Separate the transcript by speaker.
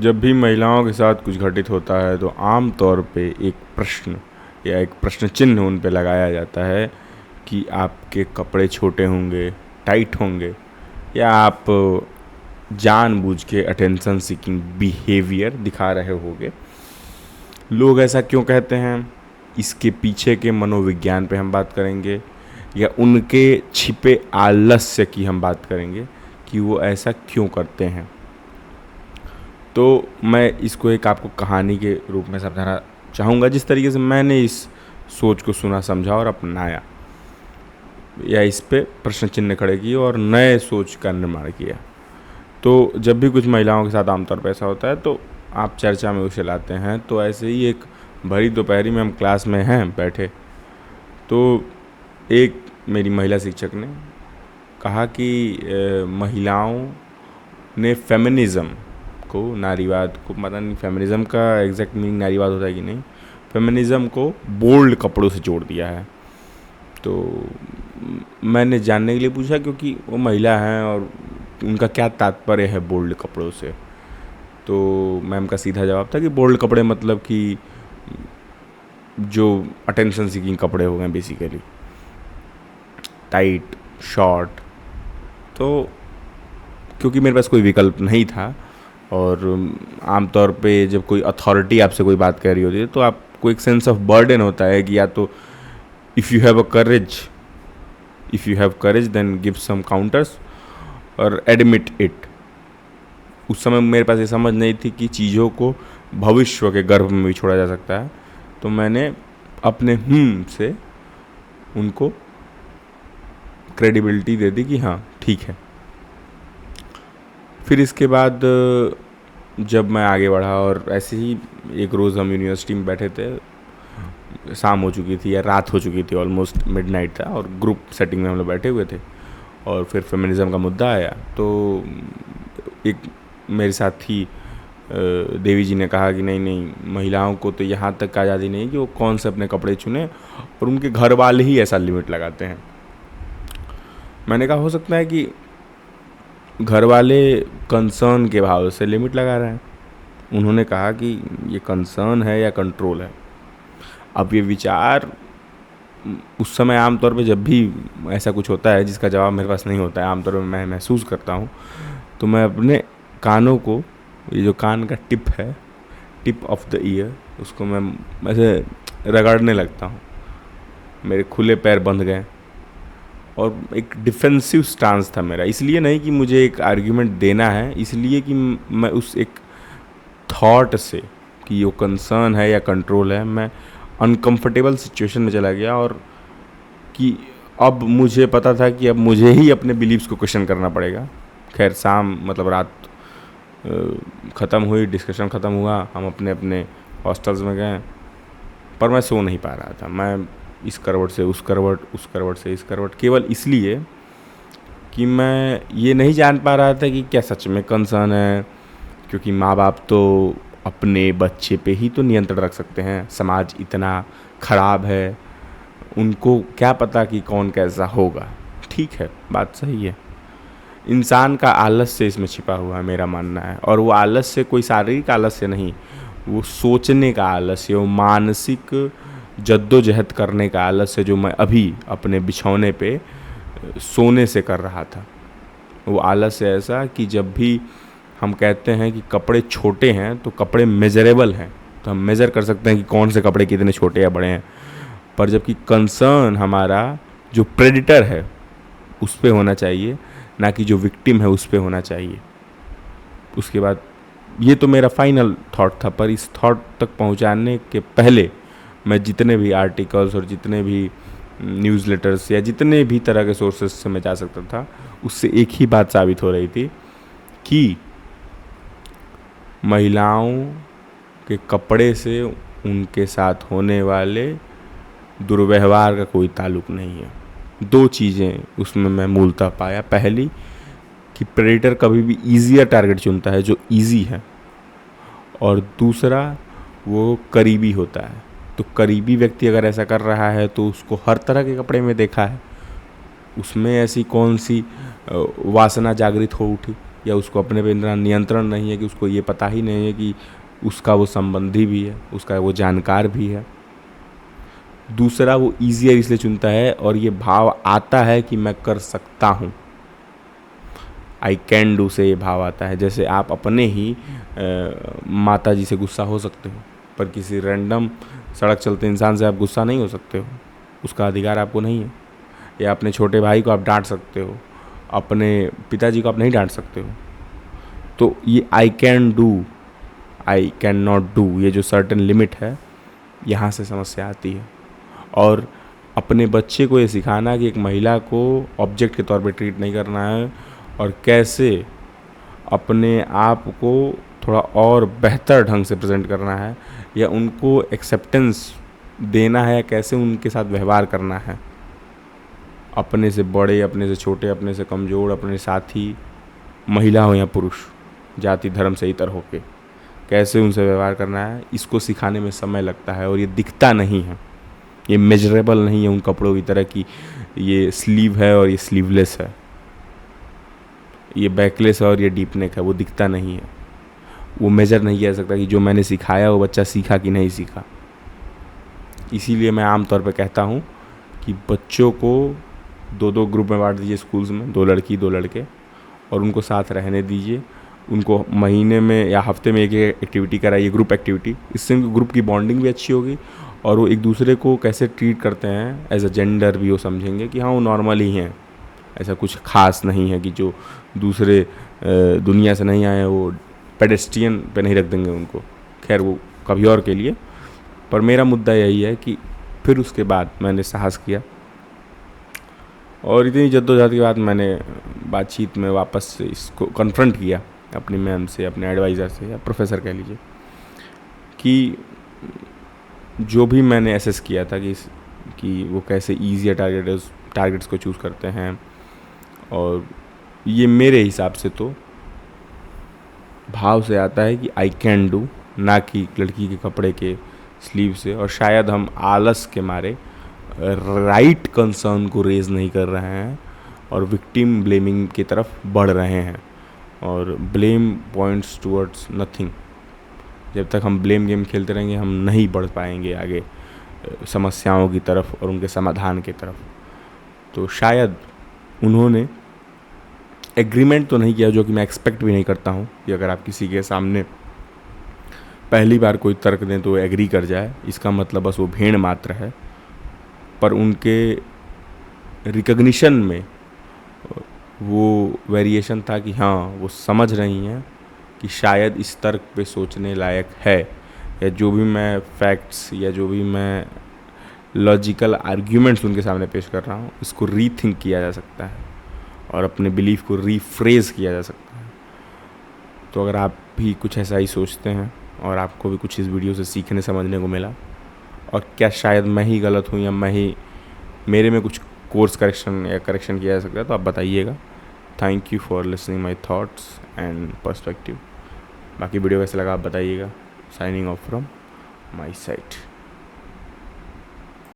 Speaker 1: जब भी महिलाओं के साथ कुछ घटित होता है तो आम तौर पे एक प्रश्न या एक प्रश्न चिन्ह उन पे लगाया जाता है कि आपके कपड़े छोटे होंगे, टाइट होंगे, या आप जानबूझ के अटेंशन सीकिंग बिहेवियर दिखा रहे होगे। लोग ऐसा क्यों कहते हैं, इसके पीछे के मनोविज्ञान पे हम बात करेंगे, या उनके छिपे आलस्य की हम बात करेंगे कि वो ऐसा क्यों करते हैं। तो मैं इसको एक आपको कहानी के रूप में समझाना चाहूँगा, जिस तरीके से मैंने इस सोच को सुना, समझा और अपनाया, या इस पे प्रश्न चिन्ह खड़े किए और नए सोच का निर्माण किया। तो जब भी कुछ महिलाओं के साथ आमतौर पर ऐसा होता है तो आप चर्चा में उसे लाते हैं। तो ऐसे ही एक भरी दोपहरी में हम क्लास में हैं बैठे, तो एक मेरी महिला शिक्षक ने कहा कि महिलाओं ने फेमिनिज़्म को, नारीवाद को, पता नहीं फेमिनिज़्म का एग्जैक्ट मीनिंग नारीवाद होता है कि नहीं, फेमिनिज़्म को बोल्ड कपड़ों से जोड़ दिया है। तो मैंने जानने के लिए पूछा, क्योंकि वो महिला हैं और उनका क्या तात्पर्य है बोल्ड कपड़ों से। तो मैम का सीधा जवाब था कि बोल्ड कपड़े मतलब कि जो अटेंशन सीकिंग कपड़े हो गए, बेसिकली टाइट, शॉर्ट। तो क्योंकि मेरे पास कोई विकल्प नहीं था, और आमतौर पे जब कोई अथॉरिटी आपसे कोई बात कह रही होती है तो आपको एक सेंस ऑफ बर्डन होता है कि या तो if you have courage then give some counters और एडमिट इट। उस समय मेरे पास ये समझ नहीं थी कि चीज़ों को भविष्य के गर्भ में भी छोड़ा जा सकता है। तो मैंने अपने से उनको क्रेडिबिलिटी दे दी कि हाँ ठीक है। फिर इसके बाद जब मैं आगे बढ़ा, और ऐसे ही एक रोज़ हम यूनिवर्सिटी में बैठे थे, शाम हो चुकी थी या रात हो चुकी थी, ऑलमोस्ट मिडनाइट था, और ग्रुप सेटिंग में हम लोग बैठे हुए थे, और फिर फेमिनिज़्म का मुद्दा आया। तो एक मेरे साथी देवी जी ने कहा कि नहीं, महिलाओं को तो यहाँ तक आज़ादी नहीं कि वो कौन से अपने कपड़े चुने, और उनके घर वाले ही ऐसा लिमिट लगाते हैं। मैंने कहा हो सकता है कि घर वाले कंसर्न के भाव से लिमिट लगा रहे हैं। उन्होंने कहा कि ये कंसर्न है या कंट्रोल है। अब ये विचार उस समय आमतौर पे जब भी ऐसा कुछ होता है जिसका जवाब मेरे पास नहीं होता है, आमतौर पे मैं महसूस करता हूँ, तो मैं अपने कानों को, ये जो कान का टिप है, टिप ऑफ द ईयर, उसको मैं ऐसे रगड़ने लगता हूँ। मेरे खुले पैर बंध गए, और एक डिफेंसिव स्टांस था मेरा। इसलिए नहीं कि मुझे एक आर्ग्यूमेंट देना है, इसलिए कि मैं उस एक थॉट से कि वो कंसर्न है या कंट्रोल है, मैं अनकंफर्टेबल सिचुएशन में चला गया, और कि अब मुझे पता था कि अब मुझे ही अपने बिलीव्स को क्वेश्चन करना पड़ेगा। खैर शाम मतलब रात ख़त्म हुई, डिस्कशन ख़त्म हुआ, हम अपने अपने हॉस्टल्स में गए, पर मैं सो नहीं पा रहा था। मैं इस करवट से उस करवट, उस करवट से इस करवट, केवल इसलिए कि मैं ये नहीं जान पा रहा था कि क्या सच में कंसर्न है। क्योंकि माँ बाप तो अपने बच्चे पे ही तो नियंत्रण रख सकते हैं, समाज इतना ख़राब है, उनको क्या पता कि कौन कैसा होगा। ठीक है, बात सही है। इंसान का आलस्य इसमें छिपा हुआ है, मेरा मानना है। और वो आलस्य कोई शारीरिक आलस्य नहीं, वो सोचने का आलस्य, वो मानसिक जद्दोजहद करने का आलस्य, जो मैं अभी अपने बिछौने पे सोने से कर रहा था। वो आलस्य ऐसा कि जब भी हम कहते हैं कि कपड़े छोटे हैं तो कपड़े मेजरेबल हैं, तो हम मेज़र कर सकते हैं कि कौन से कपड़े कितने छोटे या बड़े हैं। पर जबकि कंसर्न हमारा जो प्रेडिटर है उस पे होना चाहिए, ना कि जो विक्टिम है उस पे होना चाहिए। उसके बाद ये तो मेरा फाइनल थॉट था, पर इस थॉट तक पहुंचाने के पहले मैं जितने भी आर्टिकल्स और जितने भी न्यूज़लेटर्स या जितने भी तरह के सोर्सेस से मैं जा सकता था, उससे एक ही बात साबित हो रही थी कि महिलाओं के कपड़े से उनके साथ होने वाले दुर्व्यवहार का कोई ताल्लुक नहीं है। दो चीज़ें उसमें मैं मूलतः पाया। पहली कि प्रेडेटर कभी भी ईजियर टारगेट चुनता है जो ईजी है, और दूसरा वो करीबी होता है। तो करीबी व्यक्ति अगर ऐसा कर रहा है तो उसको हर तरह के कपड़े में देखा है, उसमें ऐसी कौन सी वासना जागृत हो उठी या उसको अपने पे इतना नियंत्रण नहीं है कि उसको ये पता ही नहीं है कि उसका वो संबंधी भी है, उसका वो जानकार भी है। दूसरा, वो ईजियर इसलिए चुनता है और ये भाव आता है कि मैं कर सकता हूँ, आई कैन डू से ये भाव आता है। जैसे आप अपने ही माता जी से गुस्सा हो सकते हो, पर किसी रैंडम सड़क चलते इंसान से आप गुस्सा नहीं हो सकते हो, उसका अधिकार आपको नहीं है। या अपने छोटे भाई को आप डांट सकते हो, अपने पिताजी को आप नहीं डांट सकते हो। तो ये I can do, I can not do, ये जो सर्टेन लिमिट है, यहाँ से समस्या आती है। और अपने बच्चे को ये सिखाना कि एक महिला को ऑब्जेक्ट के तौर पे ट्रीट नहीं करना है और कैसे अपने आप को थोड़ा और बेहतर ढंग से प्रेजेंट करना है, या उनको एक्सेप्टेंस देना है, या कैसे उनके साथ व्यवहार करना है, अपने से बड़े, अपने से छोटे, अपने से कमज़ोर, अपने साथी, महिला हो या पुरुष, जाति धर्म से इतर होके कैसे उनसे व्यवहार करना है, इसको सिखाने में समय लगता है। और ये दिखता नहीं है, ये मेजरेबल नहीं है उन कपड़ों की तरह कि ये स्लीव है और ये स्लीवलेस है, ये बैकलेस है और ये डीप नेक है, वो दिखता नहीं है। वो मेजर नहीं किया जा सकता कि जो मैंने सिखाया वो बच्चा सीखा कि नहीं सीखा। इसीलिए मैं आम तौर पे कहता हूँ कि बच्चों को 2-2 ग्रुप में बांट दीजिए स्कूल्स में, 2 लड़की 2 लड़के, और उनको साथ रहने दीजिए। उनको महीने में या हफ्ते में एक एक्टिविटी कराइए, ग्रुप एक्टिविटी। इससे उनकी ग्रुप की बॉन्डिंग भी अच्छी होगी और वो एक दूसरे को कैसे ट्रीट करते हैं एज अ जेंडर भी वो समझेंगे कि हाँ वो नॉर्मल ही हैं, ऐसा कुछ खास नहीं है कि जो दूसरे दुनिया से नहीं आए वो पेडेस्ट्रियन पे नहीं रख देंगे उनको। खैर वो कभी और के लिए। पर मेरा मुद्दा यही है कि फिर उसके बाद मैंने साहस किया और इतनी जद्दोजहद के बाद मैंने बातचीत में वापस से इसको कन्फ्रंट किया अपनी मैम से, अपने एडवाइज़र से, या प्रोफेसर कह लीजिए, कि जो भी मैंने एसेस किया था कि वो कैसे ईजी टारगेट्स को चूज़ करते हैं, और ये मेरे हिसाब से तो भाव से आता है कि आई कैन डू, ना कि लड़की के कपड़े के स्लीव से। और शायद हम आलस के मारे राइट कंसर्न को रेज़ नहीं कर रहे हैं और विक्टिम ब्लेमिंग की तरफ बढ़ रहे हैं, और ब्लेम पॉइंट्स टूवर्ड्स नथिंग। जब तक हम ब्लेम गेम खेलते रहेंगे हम नहीं बढ़ पाएंगे आगे समस्याओं की तरफ और उनके समाधान की तरफ। तो शायद उन्होंने एग्रीमेंट तो नहीं किया, जो कि मैं एक्सपेक्ट भी नहीं करता हूँ कि अगर आप किसी के सामने पहली बार कोई तर्क दें तो एग्री कर जाए, इसका मतलब बस वो भेड़ मात्र है। पर उनके रिकग्निशन में वो वेरिएशन था कि हाँ वो समझ रही हैं कि शायद इस तर्क पे सोचने लायक है, या जो भी मैं फैक्ट्स या जो भी मैं लॉजिकल आर्ग्यूमेंट्स उनके सामने पेश कर रहा हूँ, इसको रीथिंक किया जा सकता है और अपने बिलीफ को रीफ्रेज किया जा सकता है। तो अगर आप भी कुछ ऐसा ही सोचते हैं और आपको भी कुछ इस वीडियो से सीखने समझने को मिला, और क्या शायद मैं ही गलत हूँ या मेरे में कुछ कोर्स करेक्शन किया जा सकता है, तो आप बताइएगा। Thank you for listening my thoughts and perspective. बाकी वीडियो कैसे लगा आप बताइएगा। Signing off from my site.